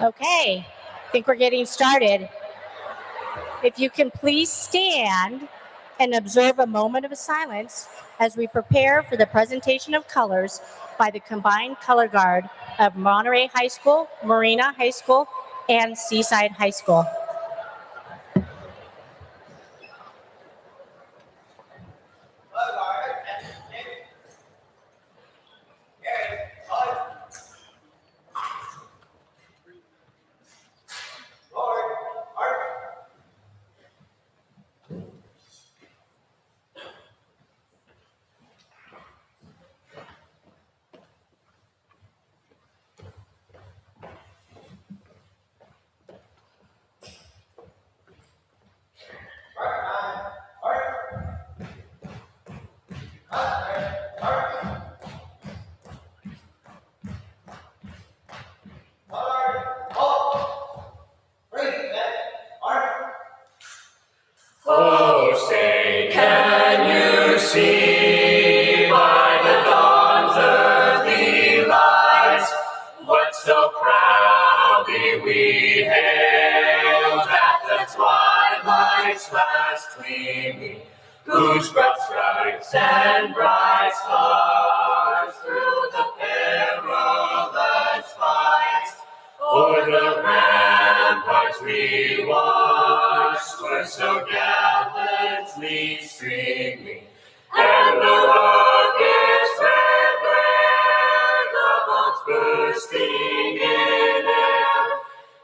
Okay, I think we're getting started. If you can please stand and observe a moment of silence as we prepare for the presentation of colors by the combined color guard of Monterey High School, Marina High School, and Seaside High School. Oh, say, can you see by the dawn's early light what so proudly we hailed at the twilight's last gleaming, whose broad stripes and bright stars through the perilous fight o'er the ramparts we watched were so gallantly streaming, and the rocket's red glare, the bombs bursting in air,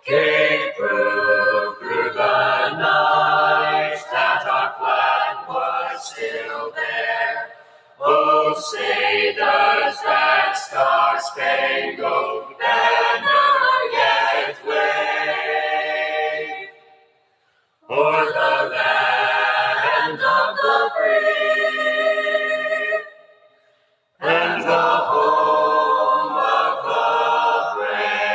gave proof through the night that our flag was still there. Oh, say does that star-spangled banner yet wave o'er the land of the free and the home of the brave?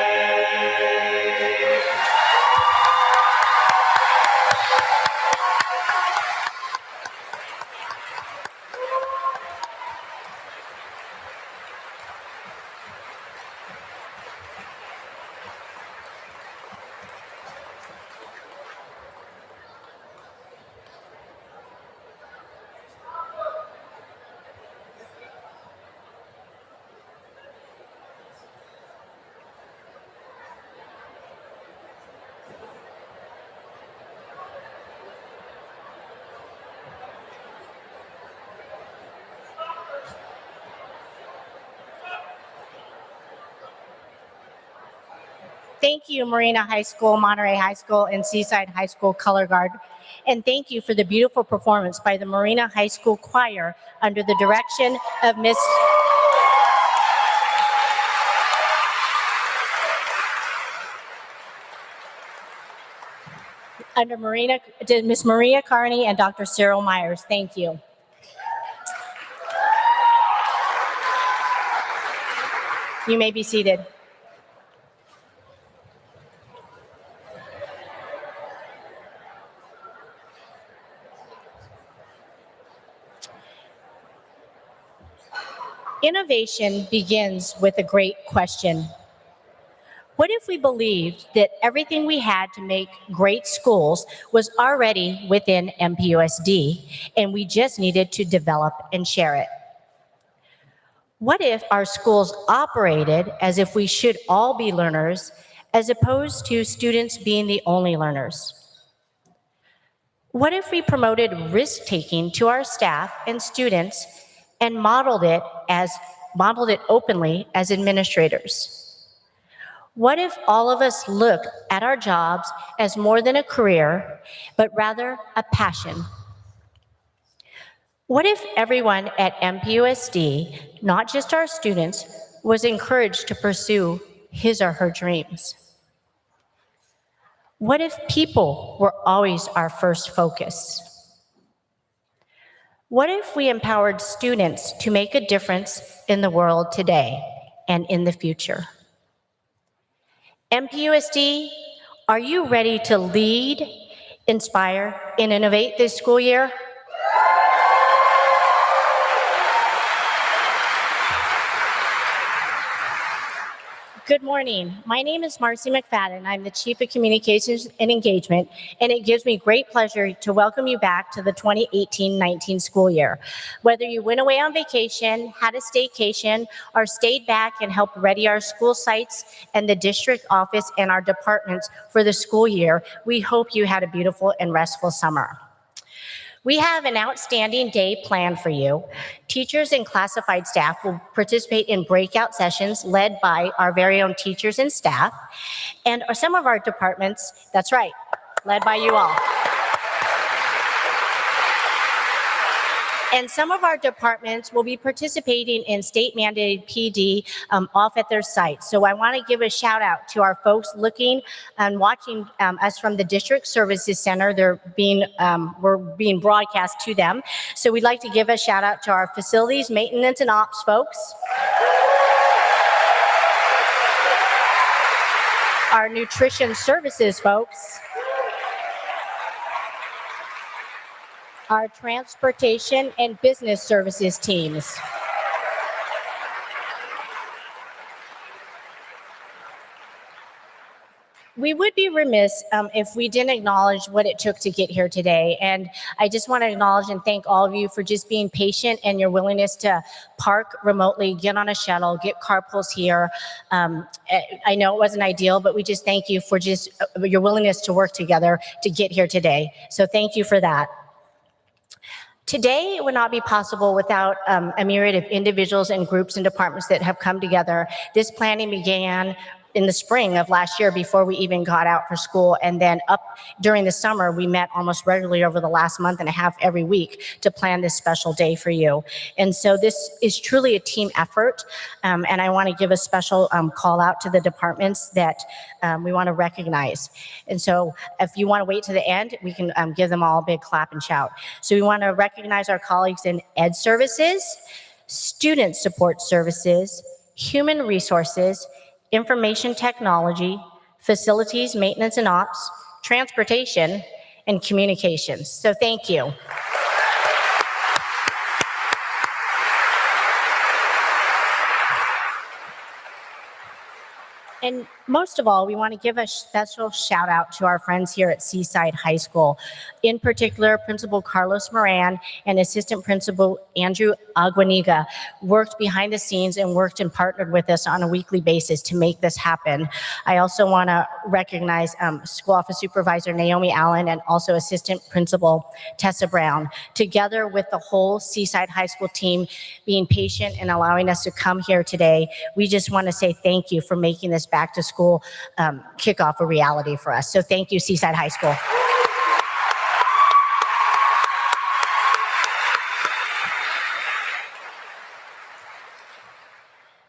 Thank you, Marina High School, Monterey High School, and Seaside High School Color Guard. And thank you for the beautiful performance by the Marina High School Choir under the direction of Miss Miss Maria Carney and Dr. Cyril Myers. Thank you. You may be seated. Innovation begins with a great question. What if we believed that everything we had to make great schools was already within MPUSD and we just needed to develop and share it? What if our schools operated as if we should all be learners as opposed to students being the only learners? What if we promoted risk-taking to our staff and students and modeled it openly as administrators? What if all of us looked at our jobs as more than a career, but rather a passion? What if everyone at MPUSD, not just our students, was encouraged to pursue his or her dreams? What if people were always our first focus? What if we empowered students to make a difference in the world today and in the future? MPUSD, are you ready to lead, inspire, and innovate this school year? Good morning. My name is Marcy McFadden. I'm the Chief of Communications and Engagement, and it gives me great pleasure to welcome you back to the 2018-19 school year. Whether you went away on vacation, had a staycation, or stayed back and helped ready our school sites and the district office and our departments for the school year, we hope you had a beautiful and restful summer. We have an outstanding day planned for you. Teachers and classified staff will participate in breakout sessions led by our very own teachers and staff, and some of our departments, that's right, led by you all. And some of our departments will be participating in state-mandated PD off at their sites. So I want to give a shout out to our folks looking and watching us from the District Services Center. We're being broadcast to them. So we'd like to give a shout out to our facilities, maintenance, and ops folks. Our nutrition services folks. Our transportation and business services teams. We would be remiss if we didn't acknowledge what it took to get here today. And I just want to acknowledge and thank all of you for just being patient and your willingness to park remotely, get on a shuttle, get carpools here. I know it wasn't ideal, but we just thank you for just your willingness to work together to get here today. So thank you for that. Today, it would not be possible without a myriad of individuals and groups and departments that have come together. This planning began in the spring of last year before we even got out for school. And then up during the summer, we met almost regularly over the last month and a half every week to plan this special day for you. And so this is truly a team effort. And I want to give a special call out to the departments that we want to recognize. And so if you want to wait to the end, we can give them all a big clap and shout. So we want to recognize our colleagues in Ed Services, Student Support Services, Human Resources, Information Technology, Facilities, Maintenance and Ops, Transportation, and Communications. So thank you. And most of all, we want to give a special shout out to our friends here at Seaside High School. In particular, Principal Carlos Moran and Assistant Principal Andrew Aguaniga worked behind the scenes and worked and partnered with us on a weekly basis to make this happen. I also want to recognize School Office Supervisor Naomi Allen and also Assistant Principal Tessa Brown, together with the whole Seaside High School team being patient and allowing us to come here today. We just want to say thank you for making this back to school kickoff a reality for us. So thank you, Seaside High School.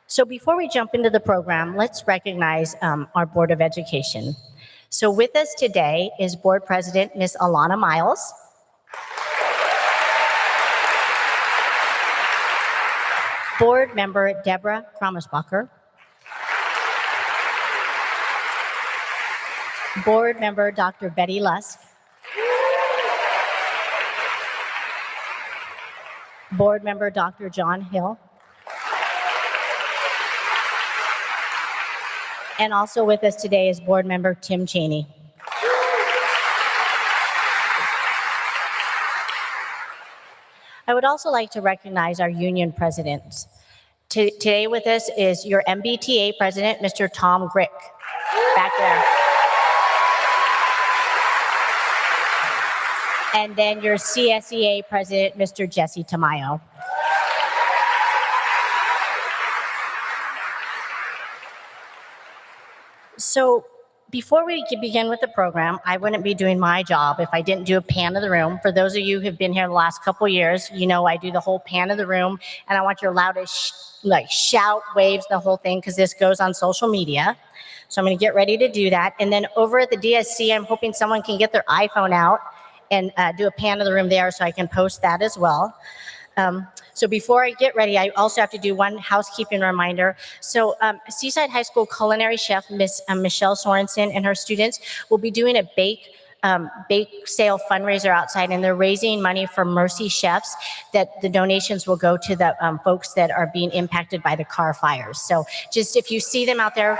So before we jump into the program, let's recognize our Board of Education. So with us today is Board President, Ms. Alana Miles. Board Member, Deborah Kramersbacher. Board Member, Dr. Betty Lusk. Board Member, Dr. John Hill. And also with us today is Board Member Tim Cheney. I would also like to recognize our union presidents. Today with us is your MBTA president, Mr. Tom Grick, back there. And then your CSEA president, Mr. Jesse Tamayo. So before we begin with the program, I wouldn't be doing my job if I didn't do a pan of the room. For those of you who've been here the last couple years, you know I do the whole pan of the room, and I want your loudest shout, waves, the whole thing, because this goes on social media. So I'm going to get ready to do that. And then over at the DSC, I'm hoping someone can get their iPhone out and do a pan of the room there so I can post that as well. So before I get ready, I also have to do one housekeeping reminder. So Seaside High School culinary chef, Miss Michelle Sorensen, and her students will be doing a bake bake sale fundraiser outside, and they're raising money for Mercy Chefs that the donations will go to the folks that are being impacted by the car fires. So just if you see them out there,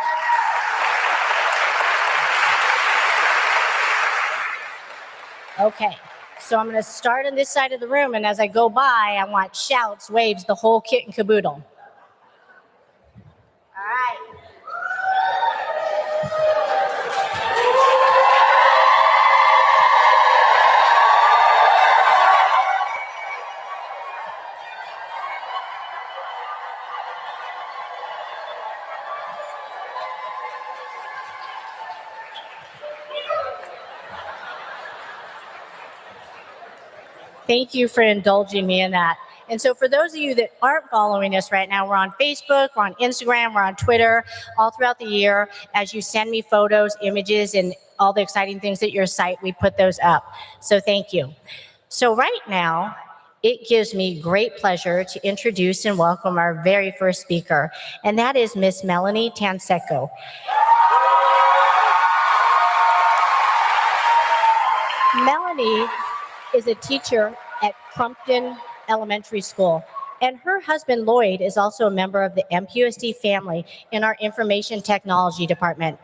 okay. So I'm going to start on this side of the room, and as I go by, I want shouts, waves, the whole kit and caboodle. All right. Thank you for indulging me in that. And so for those of you that aren't following us right now, we're on Facebook, we're on Instagram, we're on Twitter, all throughout the year. As you send me photos, images, and all the exciting things at your site, we put those up. So thank you. So right now, it gives me great pleasure to introduce and welcome our very first speaker, and that is Miss Melanie Tanseco. Melanie is a teacher at Crumpton Elementary School, and her husband Lloyd is also a member of the MPUSD family in our information technology department.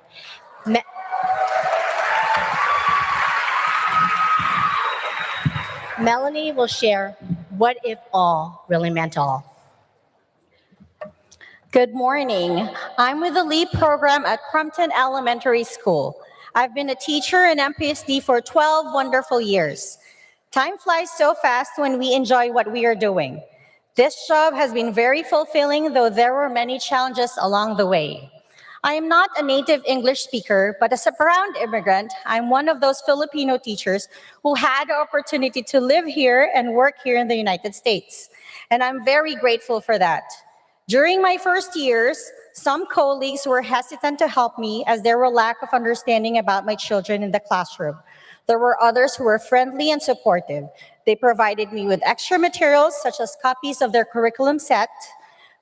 Melanie will share what if all really meant all. Good morning. I'm with the LEAP program at Crumpton Elementary School. I've been a teacher in MPUSD for 12 wonderful years. Time flies so fast when we enjoy what we are doing. This job has been very fulfilling, though there were many challenges along the way. I am not a native English speaker, but as a proud immigrant, I'm one of those Filipino teachers who had the opportunity to live here and work here in the United States. And I'm very grateful for that. During my first years, some colleagues were hesitant to help me as there were lack of understanding about my children in the classroom. There were others who were friendly and supportive. They provided me with extra materials such as copies of their curriculum set,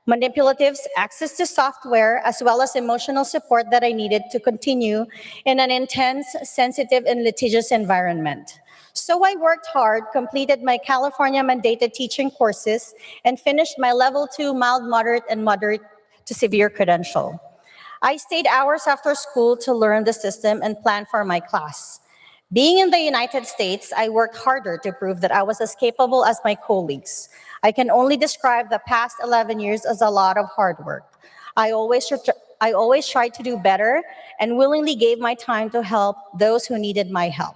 manipulatives, access to software, as well as emotional support that I needed to continue in an intense, sensitive, and litigious environment. So I worked hard, completed my California mandated teaching courses, and finished my level 2 mild, moderate, and moderate to severe credential. I stayed hours after school to learn the system and plan for my class. Being in the United States, I worked harder to prove that I was as capable as my colleagues. I can only describe the past 11 years as a lot of hard work. I always tried to do better and willingly gave my time to help those who needed my help.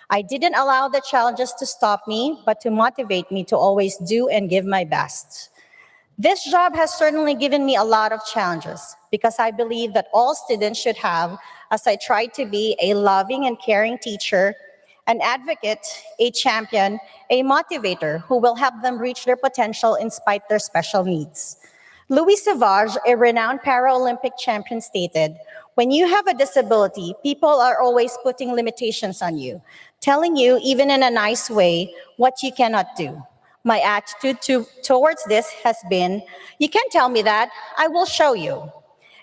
I didn't allow the challenges to stop me, but to motivate me to always do and give my best. This job has certainly given me a lot of challenges because I believe that all students should have, as I try to be a loving and caring teacher, an advocate, a champion, a motivator who will help them reach their potential in spite of their special needs. Louis Savage, a renowned Paralympic champion, stated, "When you have a disability, people are always putting limitations on you, telling you, even in a nice way, what you cannot do." My attitude towards this has been, "You can't tell me that, I will show you."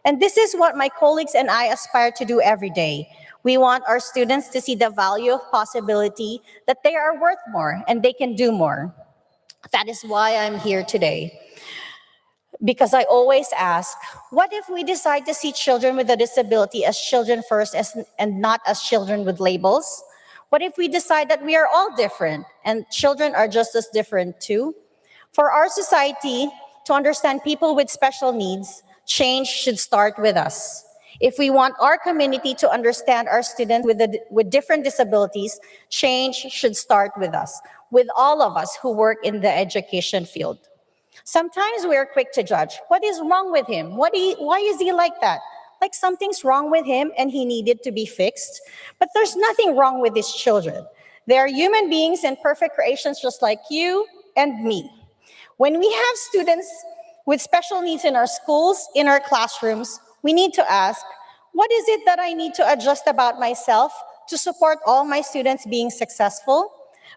And this is what my colleagues and I aspire to do every day. We want our students to see the value of possibility, that they are worth more and they can do more. That is why I'm here today. Because I always ask, what if we decide to see children with a disability as children first and not as children with labels? What if we decide that we are all different and children are just as different too? For our society to understand people with special needs, change should start with us. If we want our community to understand our students with different disabilities, change should start with us, with all of us who work in the education field. Sometimes we are quick to judge. What is wrong with him? Why is he like that? Like something's wrong with him and he needed to be fixed. But there's nothing wrong with these children. They are human beings and perfect creations just like you and me. When we have students with special needs in our schools, in our classrooms, we need to ask, what is it that I need to adjust about myself to support all my students being successful?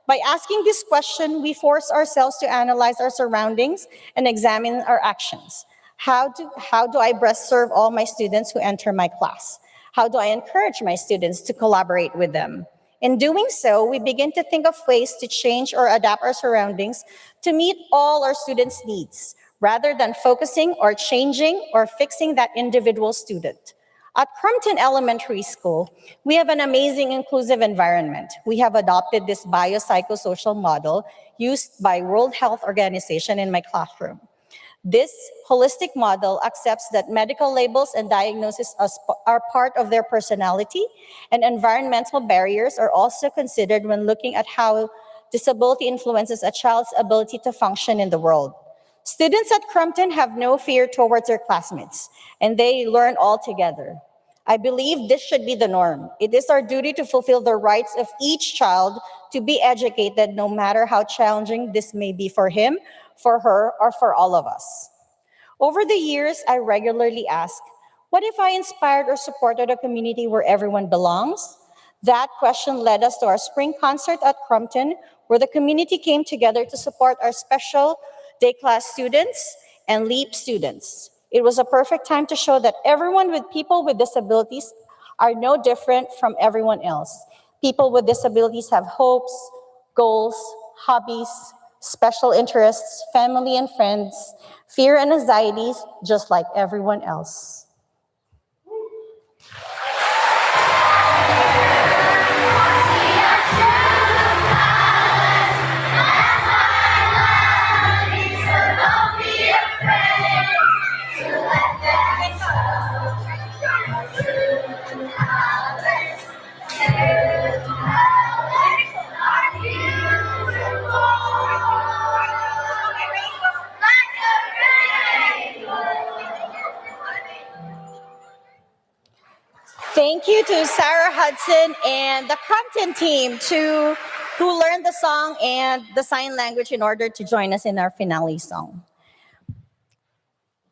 By asking this question, we force ourselves to analyze our surroundings and examine our actions. How do I best serve all my students who enter my class? How do I encourage my students to collaborate with them? In doing so, we begin to think of ways to change or adapt our surroundings to meet all our students' needs, rather than focusing or changing or fixing that individual student. At Crumpton Elementary School, we have an amazing inclusive environment. We have adopted this biopsychosocial model used by World Health Organization in my classroom. This holistic model accepts that medical labels and diagnoses are part of their personality, and environmental barriers are also considered when looking at how disability influences a child's ability to function in the world. Students at Crumpton have no fear towards their classmates, and they learn all together. I believe this should be the norm. It is our duty to fulfill the rights of each child to be educated, no matter how challenging this may be for him, for her, or for all of us. Over the years, I regularly ask, what if I inspired or supported a community where everyone belongs? That question led us to our spring concert at Crumpton, where the community came together to support our special day class students and LEAP students. It was a perfect time to show that everyone with people with disabilities are no different from everyone else. People with disabilities have hopes, goals, hobbies, special interests, family and friends, fear and anxieties, just like everyone else. Thank you to Sarah Hudson and the Crumpton team who learned the song and the sign language in order to join us in our finale song.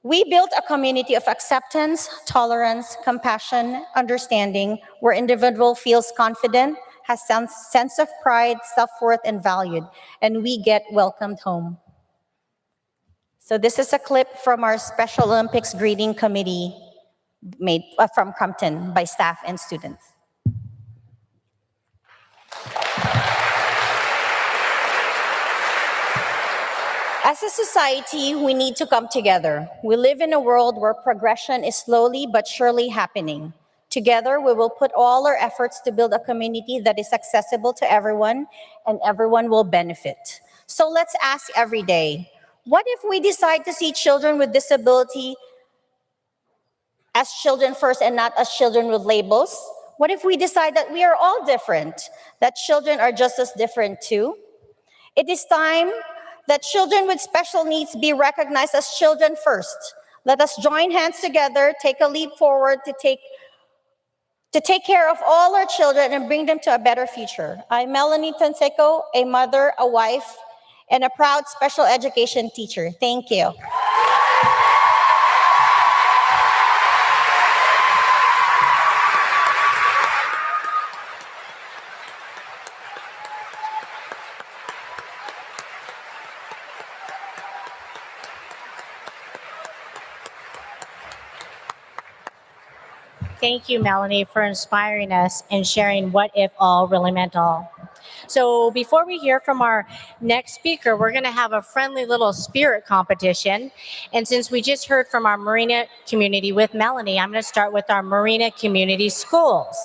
We built a community of acceptance, tolerance, compassion, understanding, where individual feels confident, has sense of pride, self-worth, and valued, and we get welcomed home. So this is a clip from our Special Olympics greeting committee made from Crumpton by staff and students. As a society, we need to come together. We live in a world where progression is slowly but surely happening. Together, we will put all our efforts to build a community that is accessible to everyone and everyone will benefit. So let's ask every day, what if we decide to see children with disability as children first and not as children with labels? What if we decide that we are all different, that children are just as different too? It is time that children with special needs be recognized as children first. Let us join hands together, take a leap forward to take care of all our children and bring them to a better future. I'm Melanie Tanseco, a mother, a wife, and a proud special education teacher. Thank you. Thank you, Melanie, for inspiring us and sharing what if all really meant all. So before we hear from our next speaker, we're going to have a friendly little spirit competition. And since we just heard from our Marina community with Melanie, I'm going to start with our Marina community schools.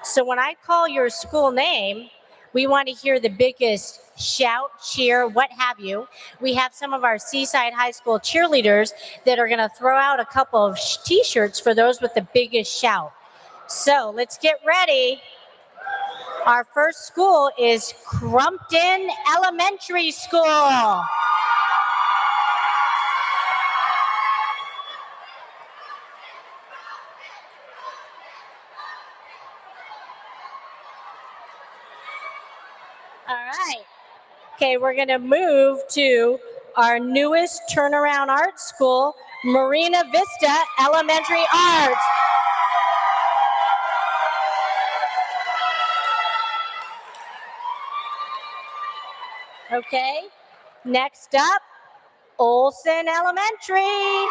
So when I call your school name, we want to hear the biggest shout, cheer, what have you. We have some of our Seaside High School cheerleaders that are going to throw out a couple of t-shirts for those with the biggest shout. So let's get ready. Our first school is Crumpton Elementary School. All right. Okay, we're going to move to our newest turnaround art school, Marina Vista Elementary Arts. Okay, next up, Olson Elementary.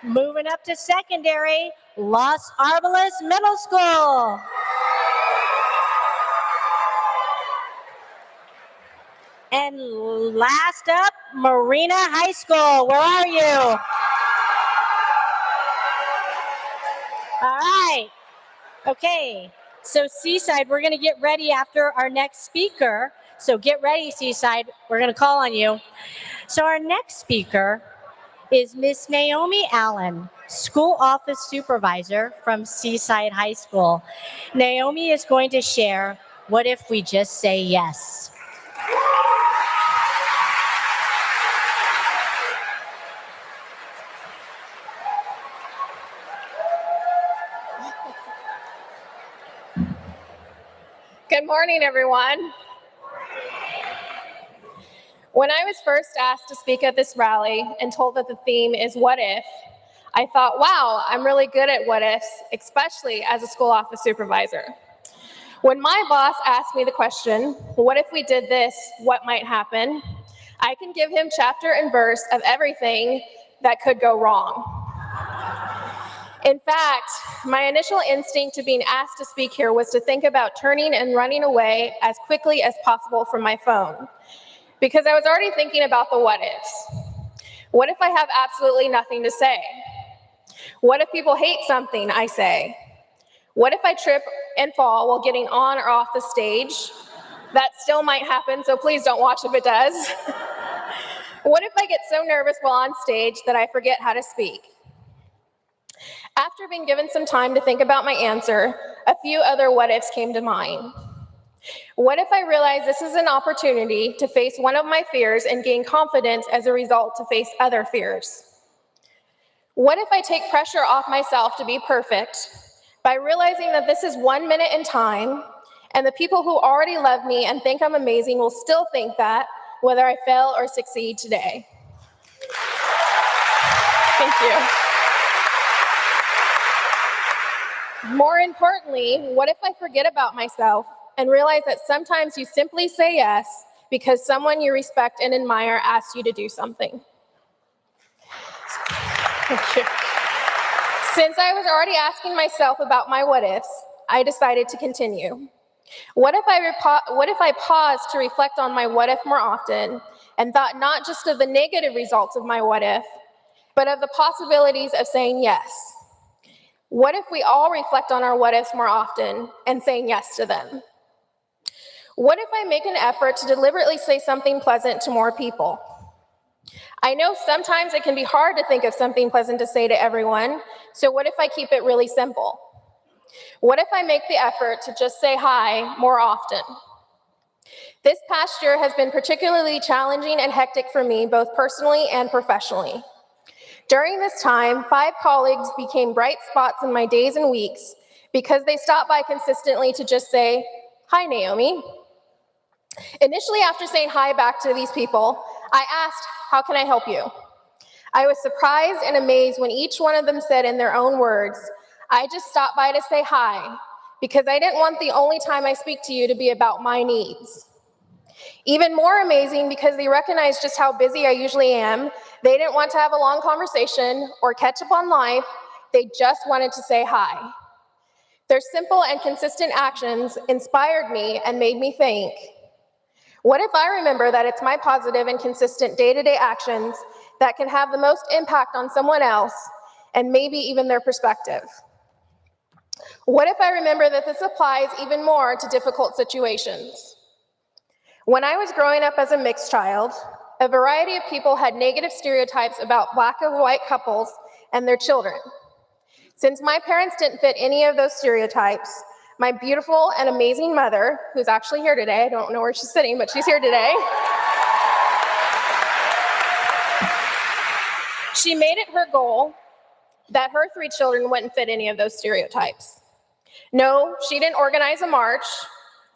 Moving up to secondary, Los Arboles Middle School. And last up, Marina High School. Where are you? All right. Okay. So Seaside, we're going to get ready after our next speaker. So get ready, Seaside. We're going to call on you. So our next speaker is Miss Naomi Allen, School Office Supervisor from Seaside High School. Naomi is going to share, what if we just say yes? Good morning, everyone. When I was first asked to speak at this rally and told that the theme is what if, I thought, wow, I'm really good at what ifs, especially as a school office supervisor. When my boss asked me the question, what if we did this, what might happen? I can give him chapter and verse of everything that could go wrong. In fact, my initial instinct to being asked to speak here was to think about turning and running away as quickly as possible from my phone, because I was already thinking about the what ifs. What if I have absolutely nothing to say? What if people hate something I say? What if I trip and fall while getting on or off the stage? That still might happen, so please don't watch if it does. What if I get so nervous while on stage that I forget how to speak? After being given some time to think about my answer, a few other what ifs came to mind. What if I realize this is an opportunity to face one of my fears and gain confidence as a result to face other fears? What if I take pressure off myself to be perfect by realizing that this is 1 minute in time, and the people who already love me and think I'm amazing will still think that, whether I fail or succeed today? Thank you. More importantly, what if I forget about myself and realize that sometimes you simply say yes because someone you respect and admire asks you to do something? Thank you. Since I was already asking myself about my what ifs, I decided to continue. What if I paused to reflect on my what if more often and thought not just of the negative results of my what if, but of the possibilities of saying yes? What if we all reflect on our what ifs more often and saying yes to them? What if I make an effort to deliberately say something pleasant to more people? I know sometimes it can be hard to think of something pleasant to say to everyone, so what if I keep it really simple? What if I make the effort to just say hi more often? This past year has been particularly challenging and hectic for me, both personally and professionally. During this time, 5 colleagues became bright spots in my days and weeks because they stopped by consistently to just say, "Hi, Naomi." Initially, after saying hi back to these people, I asked, "How can I help you?" I was surprised and amazed when each one of them said in their own words, "I just stopped by to say hi because I didn't want the only time I speak to you to be about my needs." Even more amazing, because they recognized just how busy I usually am, they didn't want to have a long conversation or catch up on life, they just wanted to say hi. Their simple and consistent actions inspired me and made me think, what if I remember that it's my positive and consistent day-to-day actions that can have the most impact on someone else and maybe even their perspective? What if I remember that this applies even more to difficult situations? When I was growing up as a mixed child, a variety of people had negative stereotypes about Black and white couples and their children. Since my parents didn't fit any of those stereotypes, my beautiful and amazing mother, who's actually here today, I don't know where she's sitting, but she's here today, she made it her goal that her 3 children wouldn't fit any of those stereotypes. No, she didn't organize a march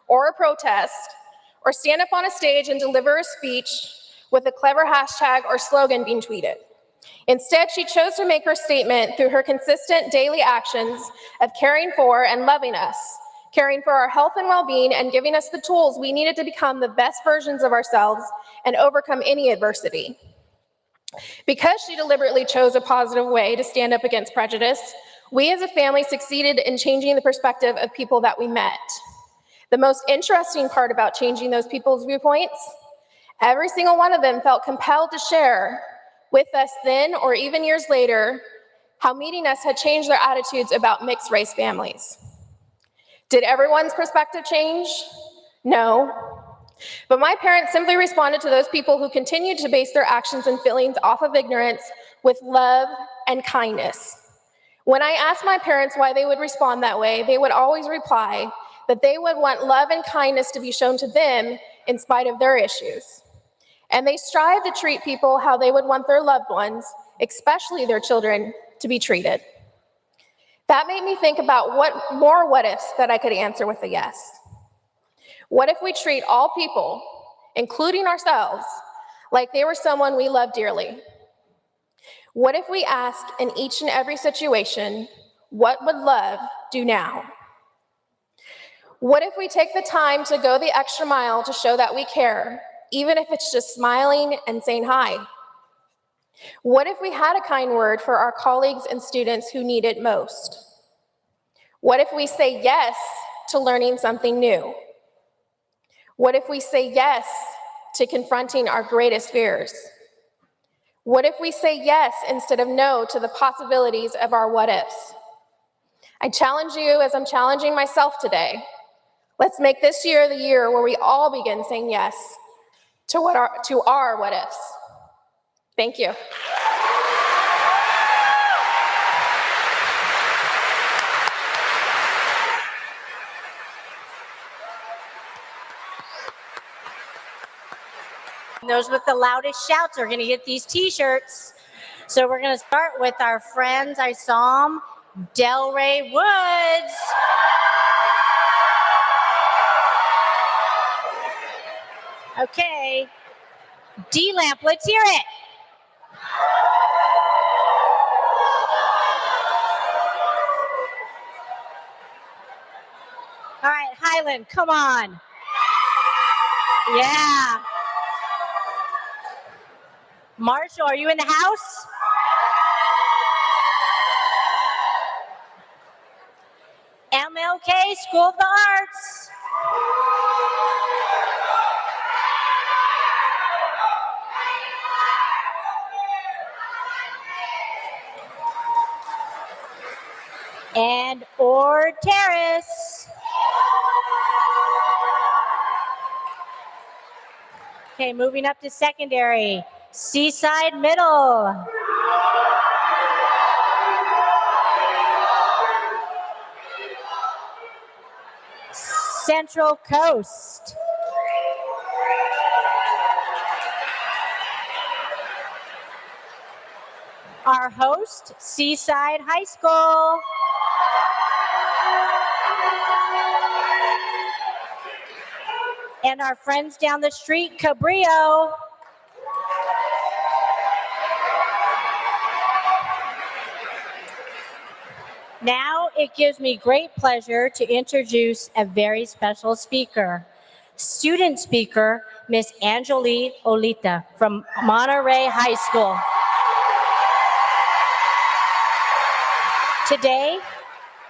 or a protest or stand up on a stage and deliver a speech with a clever hashtag or slogan being tweeted. Instead, she chose to make her statement through her consistent daily actions of caring for and loving us, caring for our health and well-being, and giving us the tools we needed to become the best versions of ourselves and overcome any adversity. Because she deliberately chose a positive way to stand up against prejudice, we as a family succeeded in changing the perspective of people that we met. The most interesting part about changing those people's viewpoints, every single one of them felt compelled to share with us then or even years later how meeting us had changed their attitudes about mixed race families. Did everyone's perspective change? No. But my parents simply responded to those people who continued to base their actions and feelings off of ignorance with love and kindness. When I asked my parents why they would respond that way, they would always reply that they would want love and kindness to be shown to them in spite of their issues. And they strive to treat people how they would want their loved ones, especially their children, to be treated. That made me think about what more what ifs that I could answer with a yes. What if we treat all people, including ourselves, like they were someone we love dearly? What if we ask in each and every situation, what would love do now? What if we take the time to go the extra mile to show that we care, even if it's just smiling and saying hi? What if we had a kind word for our colleagues and students who need it most? What if we say yes to learning something new? What if we say yes to confronting our greatest fears? What if we say yes instead of no to the possibilities of our what ifs? I challenge you as I'm challenging myself today. Let's make this year the year where we all begin saying yes to our what ifs. Thank you. Those with the loudest shouts are going to get these t-shirts. So we're going to start with our friends. I saw them. Delray Woods. Okay. D-Lamp, let's hear it. All right, Highland, come on. Yeah. Marshall, are you in the house? MLK, School of the Arts. And Ord Terrace. Okay, moving up to secondary. Seaside Middle. Central Coast. Our host, Seaside High School. And our friends down the street, Cabrillo. Now it gives me great pleasure to introduce a very special speaker. Student speaker, Miss Anjali Olita from Monterey High School. Today,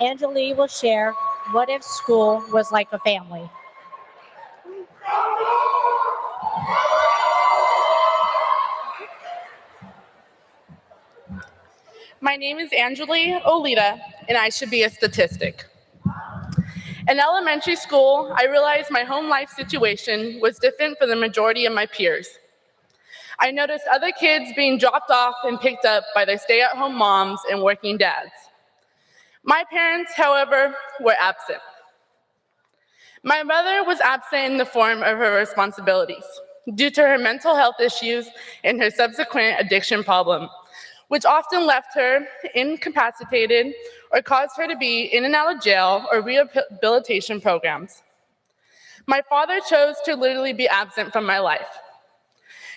Anjali will share what if school was like a family. My name is Anjali Olita, and I should be a statistic. In elementary school, I realized my home life situation was different from the majority of my peers. I noticed other kids being dropped off and picked up by their stay-at-home moms and working dads. My parents, however, were absent. My mother was absent in the form of her responsibilities due to her mental health issues and her subsequent addiction problem, which often left her incapacitated or caused her to be in and out of jail or rehabilitation programs. My father chose to literally be absent from my life.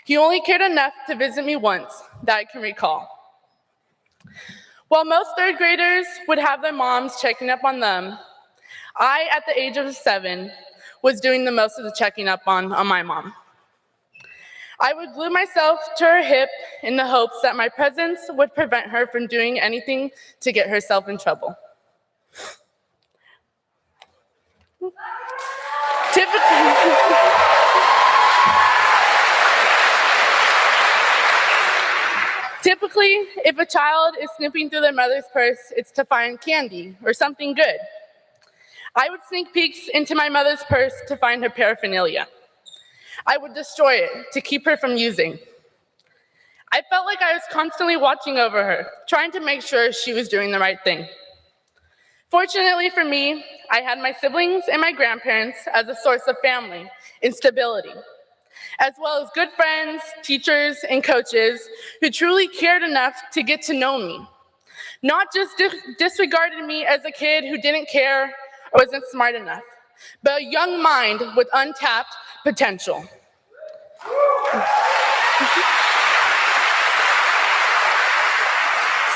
He only cared enough to visit me once that I can recall. While most third graders would have their moms checking up on them, I, at the age of 7, was doing the most of the checking up on my mom. I would glue myself to her hip in the hopes that my presence would prevent her from doing anything to get herself in trouble. Typically, if a child is snooping through their mother's purse, it's to find candy or something good. I would sneak peeks into my mother's purse to find her paraphernalia. I would destroy it to keep her from using. I felt like I was constantly watching over her, trying to make sure she was doing the right thing. Fortunately for me, I had my siblings and my grandparents as a source of family and stability, as well as good friends, teachers, and coaches who truly cared enough to get to know me, not just disregarded me as a kid who didn't care or wasn't smart enough, but a young mind with untapped potential.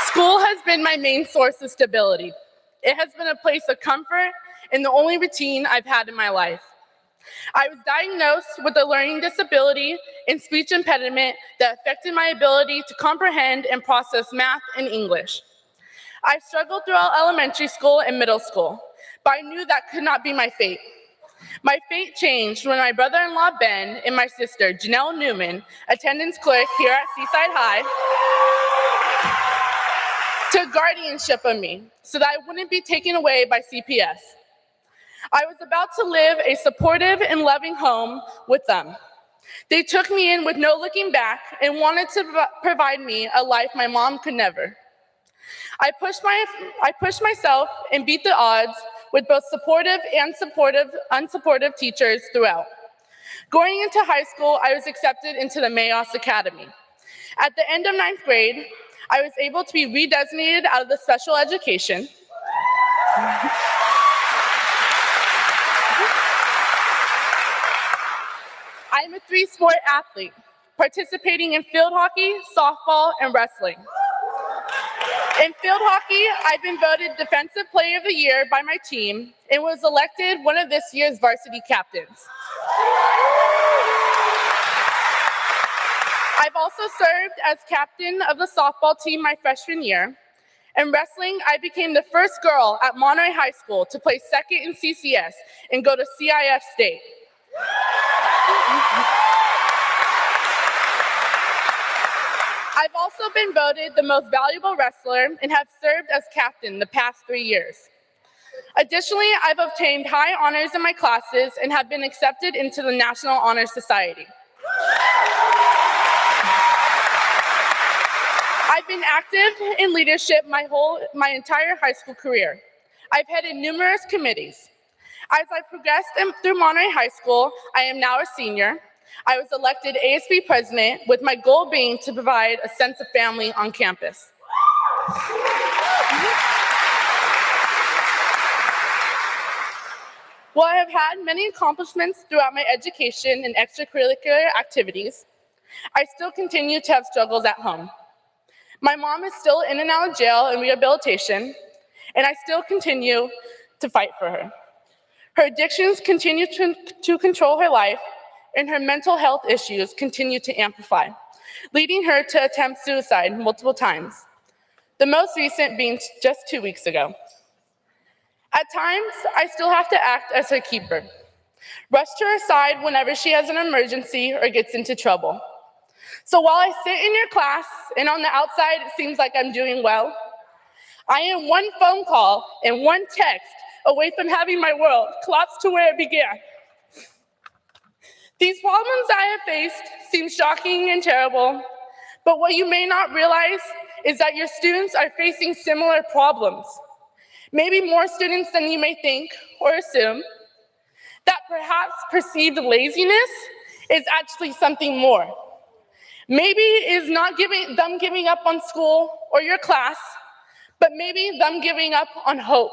School has been my main source of stability. It has been a place of comfort and the only routine I've had in my life. I was diagnosed with a learning disability and speech impediment that affected my ability to comprehend and process math and English. I struggled throughout elementary school and middle school, but I knew that could not be my fate. My fate changed when my brother-in-law Ben and my sister Janelle Newman, attendance clerk here at Seaside High, took guardianship of me so that I wouldn't be taken away by CPS. I was about to live a supportive and loving home with them. They took me in with no looking back and wanted to provide me a life my mom could never. I pushed myself and beat the odds with both supportive and unsupportive teachers throughout. Going into high school, I was accepted into the Mayos Academy. At the end of 9th grade, I was able to be redesignated out of the special education. I'm a 3-sport athlete, participating in field hockey, softball, and wrestling. In field hockey, I've been voted Defensive Player of the Year by my team and was elected one of this year's varsity captains. I've also served as captain of the softball team my freshman year. In wrestling, I became the first girl at Monterey High School to place second in CCS and go to CIF state. I've also been voted the most valuable wrestler and have served as captain the past 3 years. Additionally, I've obtained high honors in my classes and have been accepted into the National Honor Society. I've been active in leadership my entire high school career. I've headed numerous committees. As I progressed through Monterey High School, I am now a senior. I was elected ASB president with my goal being to provide a sense of family on campus. While I have had many accomplishments throughout my education and extracurricular activities, I still continue to have struggles at home. My mom is still in and out of jail and rehabilitation, and I still continue to fight for her. Her addictions continue to control her life, and her mental health issues continue to amplify, leading her to attempt suicide multiple times, the most recent being just 2 weeks ago. At times, I still have to act as her keeper, rush to her side whenever she has an emergency or gets into trouble. So while I sit in your class and on the outside it seems like I'm doing well, I am one phone call and one text away from having my world collapse to where it began. These problems I have faced seem shocking and terrible, but what you may not realize is that your students are facing similar problems. Maybe more students than you may think or assume. That perhaps perceived laziness is actually something more. Maybe it is not them giving up on school or your class, but maybe them giving up on hope.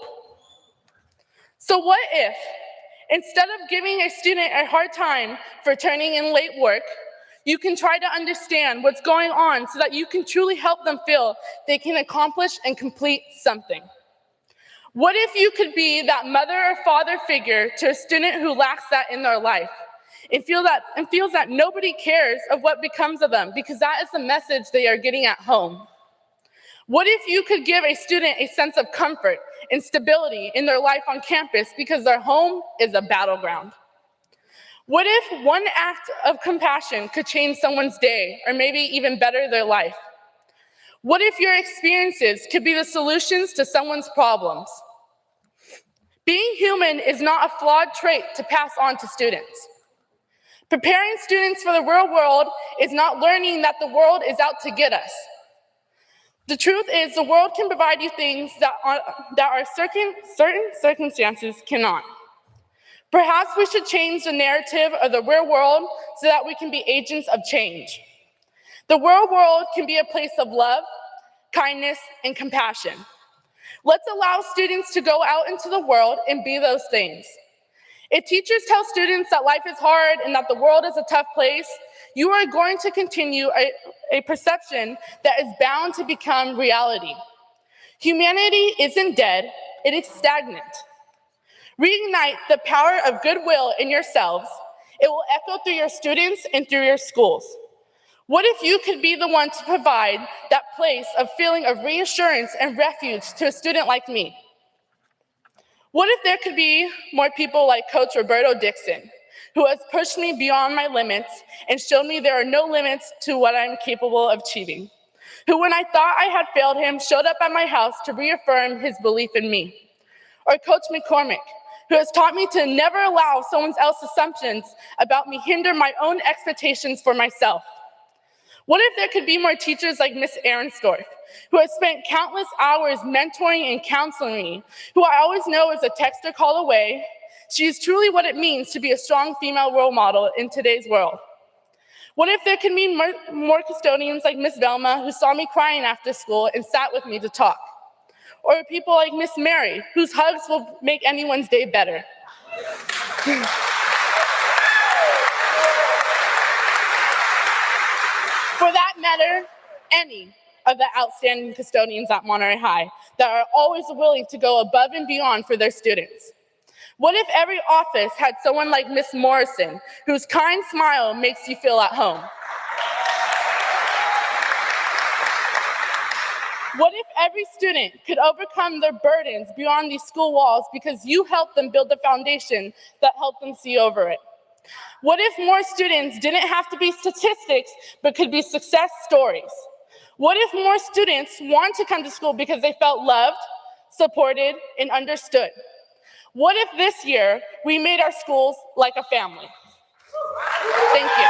So what if, instead of giving a student a hard time for turning in late work, you can try to understand what's going on so that you can truly help them feel they can accomplish and complete something? What if you could be that mother or father figure to a student who lacks that in their life and feels that nobody cares of what becomes of them because that is the message they are getting at home? What if you could give a student a sense of comfort and stability in their life on campus because their home is a battleground? What if one act of compassion could change someone's day or maybe even better their life? What if your experiences could be the solutions to someone's problems? Being human is not a flawed trait to pass on to students. Preparing students for the real world is not learning that the world is out to get us. The truth is the world can provide you things that certain circumstances cannot. Perhaps we should change the narrative of the real world so that we can be agents of change. The real world can be a place of love, kindness, and compassion. Let's allow students to go out into the world and be those things. If teachers tell students that life is hard and that the world is a tough place, you are going to continue a perception that is bound to become reality. Humanity isn't dead, it is stagnant. Reignite the power of goodwill in yourselves. It will echo through your students and through your schools. What if you could be the one to provide that place of feeling of reassurance and refuge to a student like me? What if there could be more people like Coach Roberto Dixon, who has pushed me beyond my limits and showed me there are no limits to what I'm capable of achieving, who when I thought I had failed him, showed up at my house to reaffirm his belief in me? Or Coach McCormick, who has taught me to never allow someone else's assumptions about me hinder my own expectations for myself? What if there could be more teachers like Miss Arensdorf, who has spent countless hours mentoring and counseling me, who I always know is a text or call away? She is truly what it means to be a strong female role model in today's world. What if there could be more custodians like Miss Velma, who saw me crying after school and sat with me to talk? Or people like Miss Mary, whose hugs will make anyone's day better? For that matter, any of the outstanding custodians at Monterey High that are always willing to go above and beyond for their students. What if every office had someone like Miss Morrison, whose kind smile makes you feel at home? What if every student could overcome their burdens beyond these school walls because you helped them build the foundation that helped them see over it? What if more students didn't have to be statistics, but could be success stories? What if more students want to come to school because they felt loved, supported, and understood? What if this year we made our schools like a family? Thank you.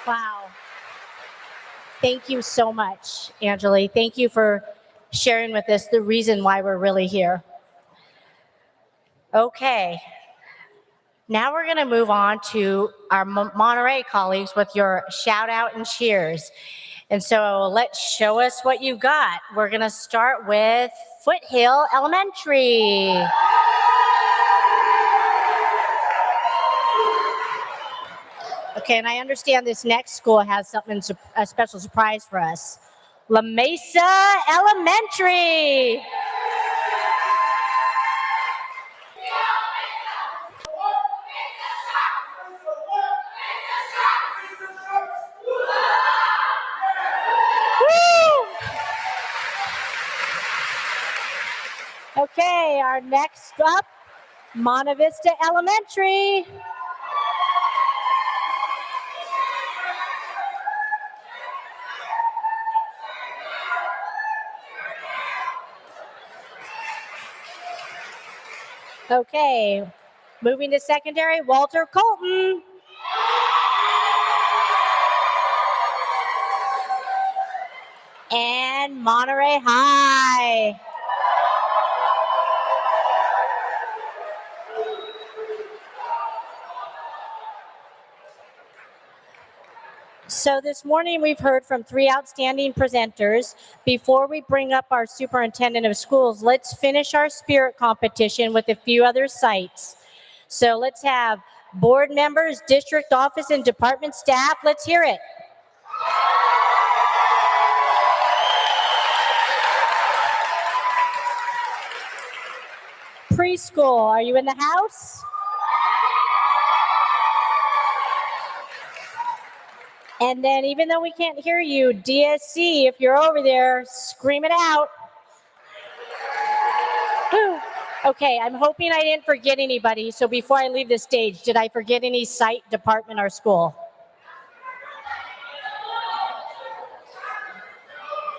Wow. Thank you so much, Angeli. Thank you for sharing with us the reason why we're really here. Okay. Now we're going to move on to our Monterey colleagues with your shout out and cheers. And so let's show us what you got. We're going to start with Foothill Elementary. Okay, and I understand this next school has something, a special surprise for us. La Mesa Elementary. Okay, our next up, Monte Vista Elementary. Okay, moving to secondary, Walter Colton. And Monterey High. So this morning we've heard from 3 outstanding presenters. Before we bring up our superintendent of schools, let's finish our spirit competition with a few other sites. So let's have board members, district office, and department staff. Let's hear it. Preschool, are you in the house? And then even though we can't hear you, DSC, if you're over there, scream it out. Whew. Okay, I'm hoping I didn't forget anybody. So before I leave the stage, did I forget any site, department, or school?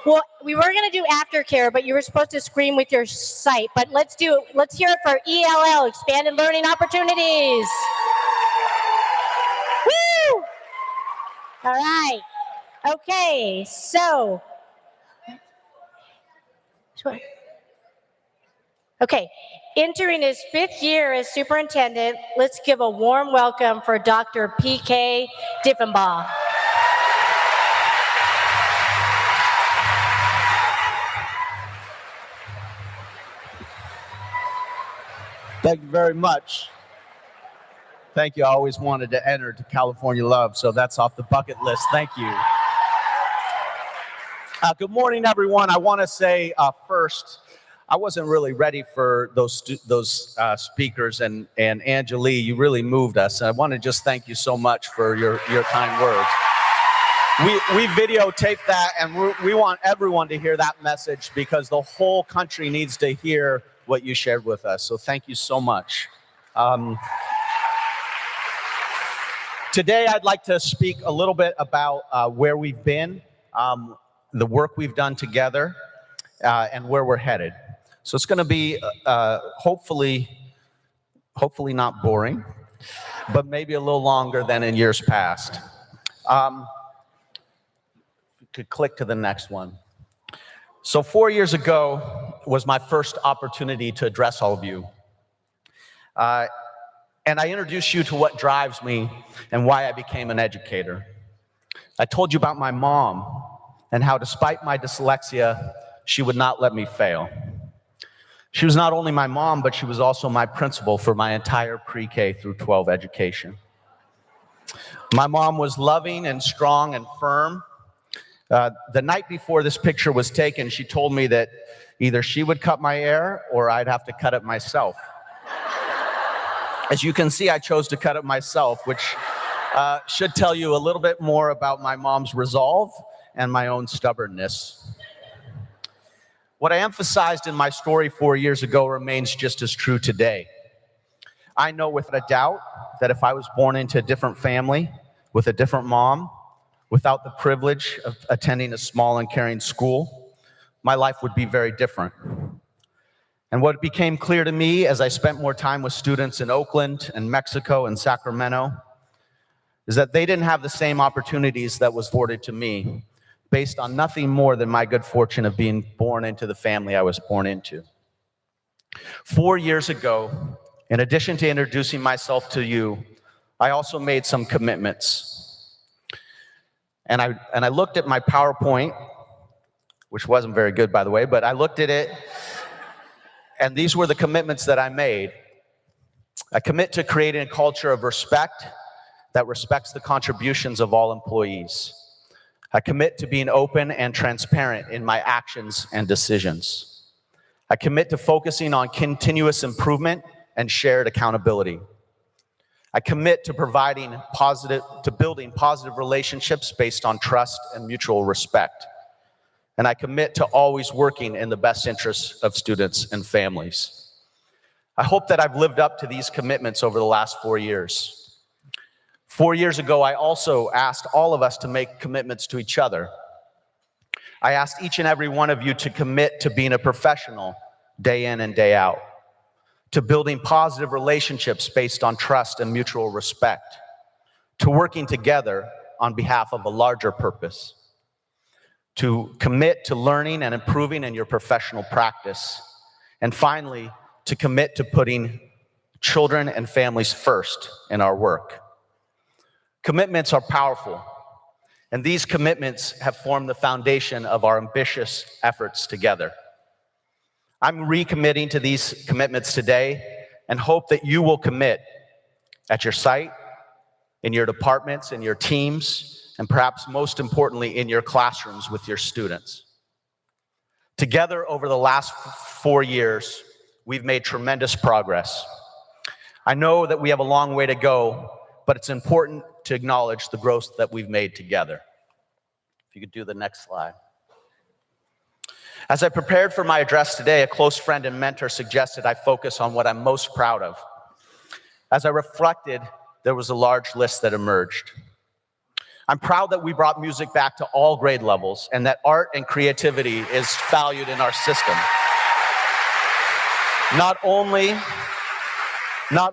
Well, we were going to do aftercare, but you were supposed to scream with your site. But let's hear it for ELL, Expanded Learning Opportunities. Woo! All right. Okay, so. Okay, entering his 5th year as superintendent, let's give a warm welcome for Dr. P.K. Diffenbaugh. Thank you very much. Thank you. I always wanted to enter to California Love, so that's off the bucket list. Thank you. Good morning, everyone. I want to say first, I wasn't really ready for those speakers, and Anjali, you really moved us. I want to just thank you so much for your kind words. We videotaped that, and we want everyone to hear that message because the whole country needs to hear what you shared with us. So thank you so much. Today, I'd like to speak a little bit about where we've been, the work we've done together, and where we're headed. So it's going to be hopefully not boring, but maybe a little longer than in years past. You could click to the next one. So 4 years ago was my first opportunity to address all of you. And I introduced you to what drives me and why I became an educator. I told you about my mom and how despite my dyslexia, she would not let me fail. She was not only my mom, but she was also my principal for my entire pre-K through 12 education. My mom was loving and strong and firm. The night before this picture was taken, she told me that either she would cut my hair or I'd have to cut it myself. As you can see, I chose to cut it myself, which should tell you a little bit more about my mom's resolve and my own stubbornness. What I emphasized in my story 4 years ago remains just as true today. I know without a doubt that if I was born into a different family, with a different mom, without the privilege of attending a small and caring school, my life would be very different. And what became clear to me as I spent more time with students in Oakland and Mexico and Sacramento is that they didn't have the same opportunities that was afforded to me based on nothing more than my good fortune of being born into the family I was born into. 4 years ago, in addition to introducing myself to you, I also made some commitments. And I looked at my PowerPoint, which wasn't very good, by the way, but I looked at it, and these were the commitments that I made. I commit to creating a culture of respect that respects the contributions of all employees. I commit to being open and transparent in my actions and decisions. I commit to focusing on continuous improvement and shared accountability. I commit to building positive relationships based on trust and mutual respect. And I commit to always working in the best interests of students and families. I hope that I've lived up to these commitments over the last 4 years. 4 years ago, I also asked all of us to make commitments to each other. I asked each and every one of you to commit to being a professional day in and day out, to building positive relationships based on trust and mutual respect, to working together on behalf of a larger purpose, to commit to learning and improving in your professional practice, and finally, to commit to putting children and families first in our work. Commitments are powerful, And these commitments have formed the foundation of our ambitious efforts together. I'm recommitting to these commitments today and hope that you will commit at your site, in your departments, in your teams, and perhaps most importantly, in your classrooms with your students. Together, over the last 4 years, we've made tremendous progress. I know that we have a long way to go, but it's important to acknowledge the growth that we've made together. If you could do the next slide. As I prepared for my address today, a close friend and mentor suggested I focus on what I'm most proud of. As I reflected, there was a large list that emerged. I'm proud that we brought music back to all grade levels and that art and creativity is valued in our system. Not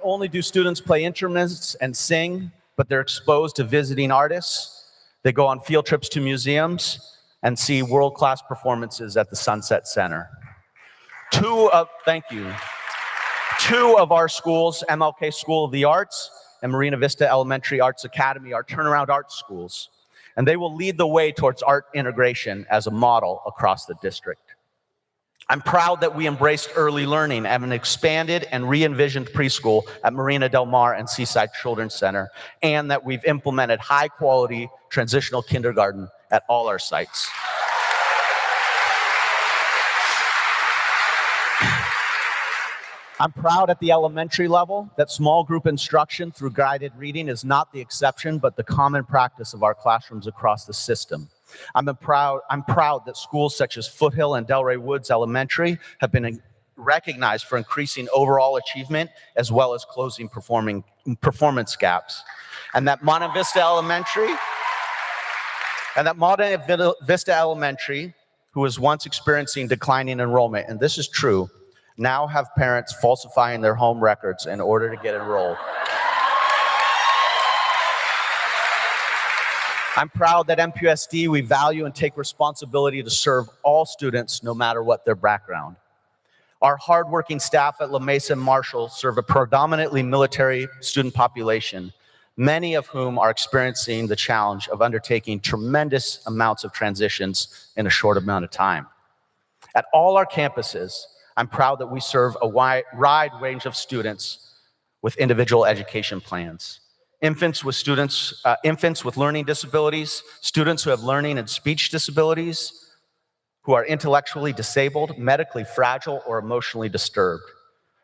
only do students play instruments and sing, but they're exposed to visiting artists. They go on field trips to museums and see world-class performances at the Sunset Center. Two of our schools, MLK School of the Arts and Marina Vista Elementary Arts Academy, are turnaround art schools, and they will lead the way towards art integration as a model across the district. I'm proud that we embraced early learning and an expanded and re-envisioned preschool at Marina Del Mar and Seaside Children's Center, and that we've implemented high-quality transitional kindergarten at all our sites. I'm proud at the elementary level that small group instruction through guided reading is not the exception, but the common practice of our classrooms across the system. I'm proud that schools such as Foothill and Delray Woods Elementary have been recognized for increasing overall achievement as well as closing performance gaps. And that Monte Vista Elementary, who was once experiencing declining enrollment, and this is true, now have parents falsifying their home records in order to get enrolled. I'm proud that MPUSD, we value and take responsibility to serve all students no matter what their background. Our hardworking staff at La Mesa and Marshall serve a predominantly military student population, many of whom are experiencing the challenge of undertaking tremendous amounts of transitions in a short amount of time. At all our campuses, I'm proud that we serve a wide range of students with individual education plans. Infants with learning disabilities, students who have learning and speech disabilities, who are intellectually disabled, medically fragile, or emotionally disturbed.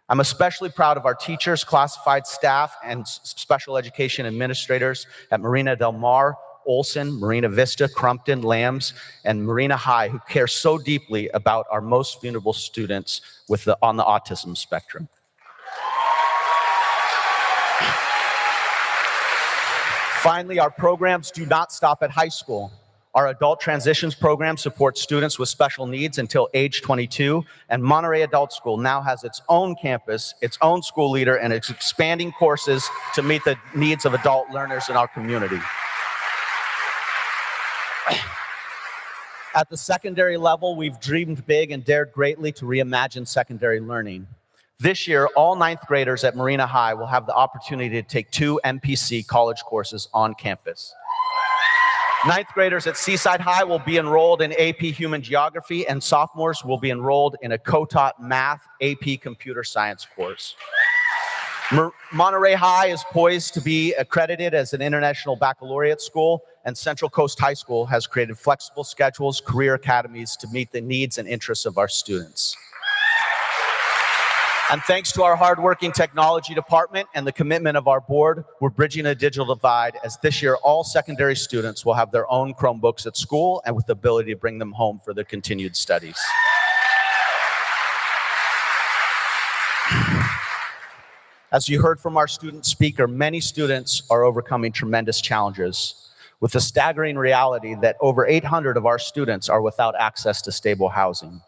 I'm especially proud of our teachers, classified staff, and special education administrators at Marina Del Mar, Olson, Marina Vista, Crumpton, Lambs, and Marina High, who care so deeply about our most vulnerable students on the autism spectrum. Finally, our programs do not stop at high school. Our adult transitions program supports students with special needs until age 22, and Monterey Adult School now has its own campus, its own school leader, and it's expanding courses to meet the needs of adult learners in our community. At the secondary level, we've dreamed big and dared greatly to reimagine secondary learning. This year, all ninth graders at Marina High will have the opportunity to take 2 MPC college courses on campus. Ninth graders at Seaside High will be enrolled in AP Human Geography, and sophomores will be enrolled in a co-taught math AP Computer Science course. Monterey High is poised to be accredited as an international baccalaureate school, and Central Coast High School has created flexible schedules, career academies to meet the needs and interests of our students. And thanks to our hardworking technology department and the commitment of our board, we're bridging a digital divide, as this year all secondary students will have their own Chromebooks at school and with the ability to bring them home for their continued studies. As you heard from our student speaker, many students are overcoming tremendous challenges, with the staggering reality that over 800 of our students are without access to stable housing.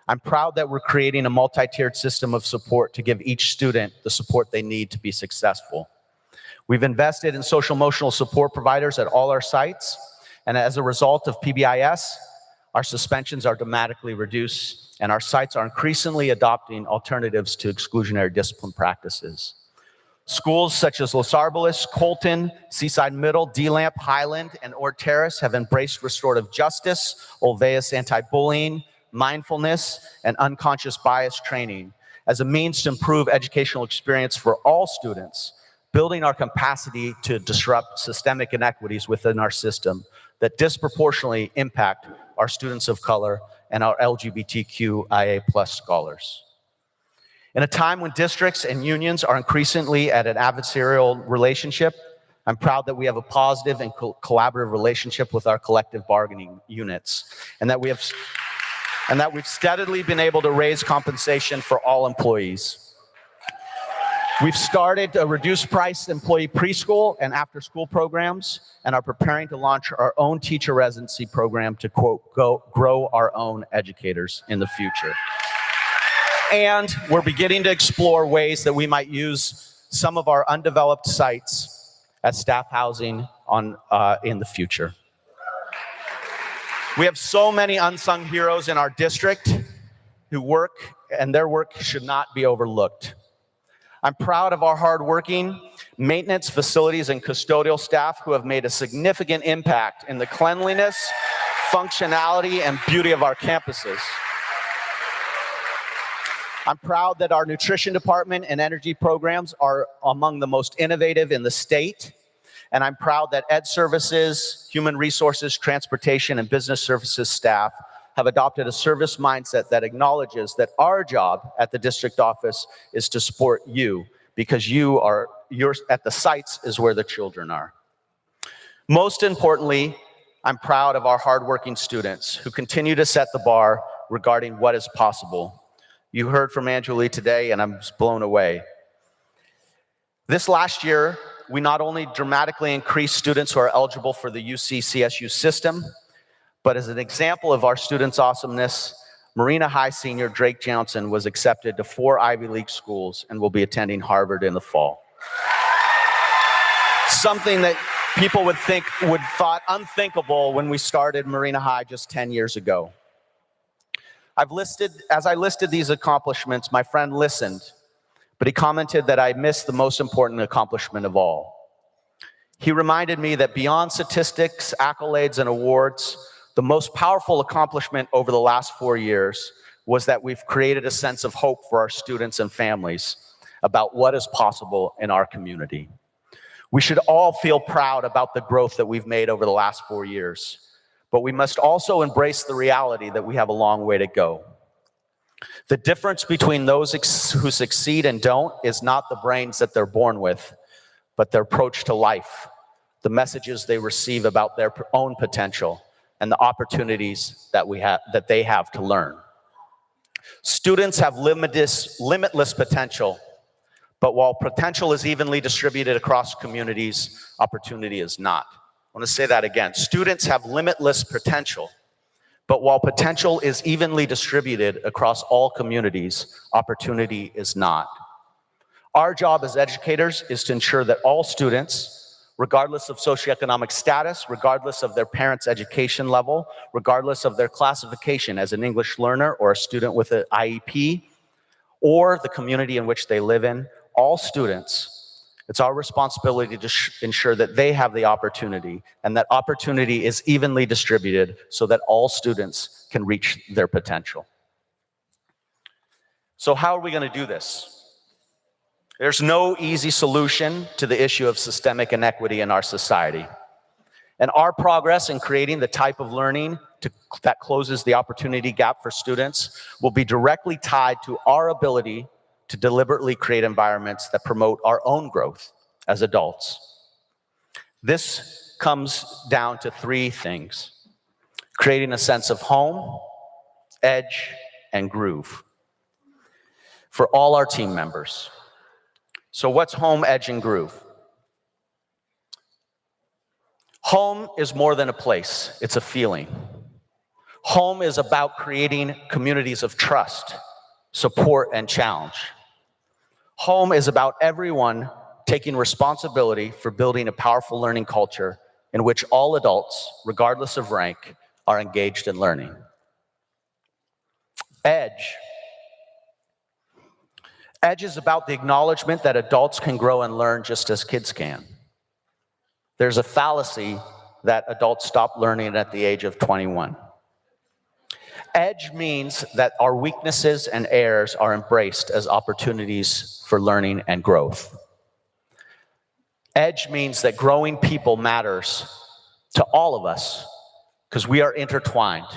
I'm proud that we're creating a multi-tiered system of support to give each student the support they need to be successful. We've invested in social-emotional support providers at all our sites, and as a result of PBIS, our suspensions are dramatically reduced, and our sites are increasingly adopting alternatives to exclusionary discipline practices. Schools such as Los Arboles, Colton, Seaside Middle, D-Lamp, Highland, and Ord Terrace have embraced restorative justice, Olveus anti-bullying, mindfulness, and unconscious bias training as a means to improve educational experience for all students, building our capacity to disrupt systemic inequities within our system that disproportionately impact our students of color and our LGBTQIA+ scholars. In a time when districts and unions are increasingly at an adversarial relationship, I'm proud that we have a positive and collaborative relationship with our collective bargaining units, and that we've steadily been able to raise compensation for all employees. We've started a reduced-price employee preschool and after-school programs, and are preparing to launch our own teacher residency program to, quote, grow our own educators in the future. And we're beginning to explore ways that we might use some of our undeveloped sites as staff housing in the future. We have so many unsung heroes in our district who work, and their work should not be overlooked. I'm proud of our hardworking maintenance, facilities, and custodial staff who have made a significant impact in the cleanliness, functionality, and beauty of our campuses. I'm proud that our nutrition department and energy programs are among the most innovative in the state. And I'm proud that Ed Services, Human Resources, Transportation, and Business Services staff have adopted a service mindset that acknowledges that our job at the district office is to support you, because you're at the sites is where the children are. Most importantly, I'm proud of our hardworking students who continue to set the bar regarding what is possible. You heard from Angela today, and I'm just blown away. This last year, we not only dramatically increased students who are eligible for the UC-CSU system, but as an example of our students' awesomeness, Marina High senior Drake Johnson was accepted to 4 Ivy League schools and will be attending Harvard in the fall. Something that people would thought unthinkable when we started Marina High just 10 years ago. As I listed these accomplishments, my friend listened, but he commented that I missed the most important accomplishment of all. He reminded me that beyond statistics, accolades, and awards, the most powerful accomplishment over the last 4 years was that we've created a sense of hope for our students and families about what is possible in our community. We should all feel proud about the growth that we've made over the last 4 years. But we must also embrace the reality that we have a long way to go. The difference between those who succeed and don't is not the brains that they're born with, but their approach to life, the messages they receive about their own potential, and the opportunities that they have to learn. Students have limitless potential, but while potential is evenly distributed across communities, opportunity is not. I want to say that again. Students have limitless potential, but while potential is evenly distributed across all communities, opportunity is not. Our job as educators is to ensure that all students, regardless of socioeconomic status, regardless of their parents' education level, regardless of their classification as an English learner or a student with an IEP, or the community in which they live in, all students, it's our responsibility to ensure that they have the opportunity, and that opportunity is evenly distributed so that all students can reach their potential. So how are we going to do this? There's no easy solution to the issue of systemic inequity in our society. And our progress in creating the type of learning that closes the opportunity gap for students will be directly tied to our ability to deliberately create environments that promote our own growth as adults. This comes down to 3 things: creating a sense of home, edge, and groove for all our team members. So what's home, edge, and groove? Home is more than a place, it's a feeling. Home is about creating communities of trust, support, and challenge. Home is about everyone taking responsibility for building a powerful learning culture in which all adults, regardless of rank, are engaged in learning. Edge. Edge is about the acknowledgement that adults can grow and learn just as kids can. There's a fallacy that adults stop learning at the age of 21. Edge means that our weaknesses and errors are embraced as opportunities for learning and growth. Edge means that growing people matters to all of us because we are intertwined,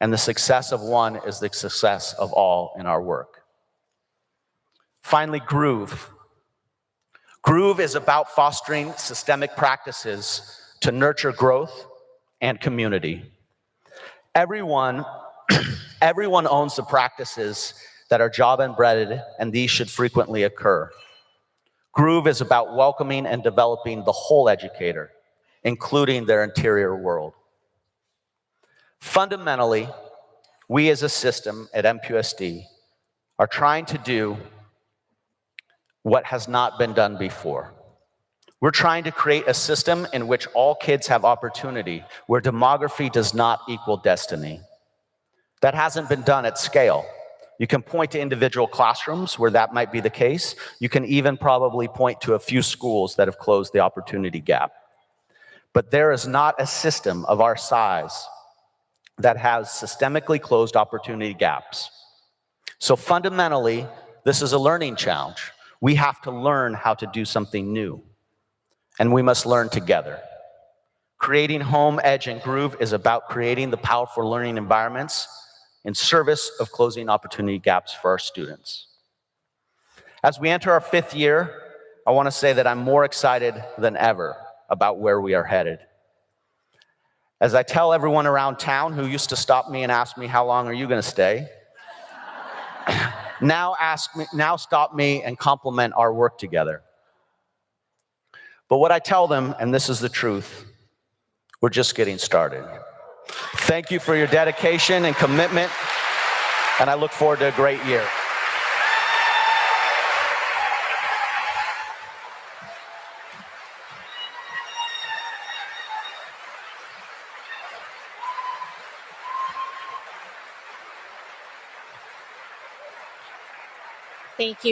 and the success of one is the success of all in our work. Finally, groove. Groove is about fostering systemic practices to nurture growth and community. Everyone owns the practices that are job embedded, and these should frequently occur. Groove is about welcoming and developing the whole educator, including their interior world. Fundamentally, we as a system at MPUSD are trying to do what has not been done before. We're trying to create a system in which all kids have opportunity, where demography does not equal destiny. That hasn't been done at scale. You can point to individual classrooms where that might be the case. You can even probably point to a few schools that have closed the opportunity gap. But there is not a system of our size that has systemically closed opportunity gaps. So fundamentally, this is a learning challenge. We have to learn how to do something new, and we must learn together. Creating home, edge, and groove is about creating the powerful learning environments in service of closing opportunity gaps for our students. As we enter our 5th year, I want to say that I'm more excited than ever about where we are headed. As I tell everyone around town who used to stop me and ask me, how long are you going to stay? Now stop me and compliment our work together. But what I tell them, and this is the truth, we're just getting started. Thank you for your dedication and commitment, and I look forward to a great year. Thank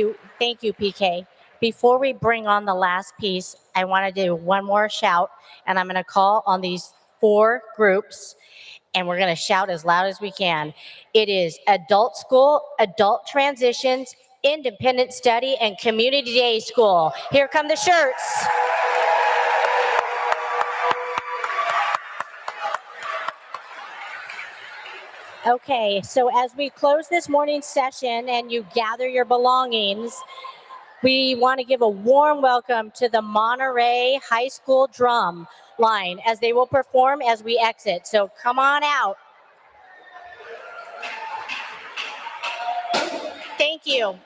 you, PK. Before we bring on the last piece, I want to do one more shout, and I'm going to call on these 4 groups, and we're going to shout as loud as we can. It is Adult School, Adult Transitions, Independent Study, and Community Day School. Here come the shirts. Okay, so as we close this morning's session and you gather your belongings, we want to give a warm welcome to the Monterey High School drum line as they will perform as we exit. So come on out. Thank you.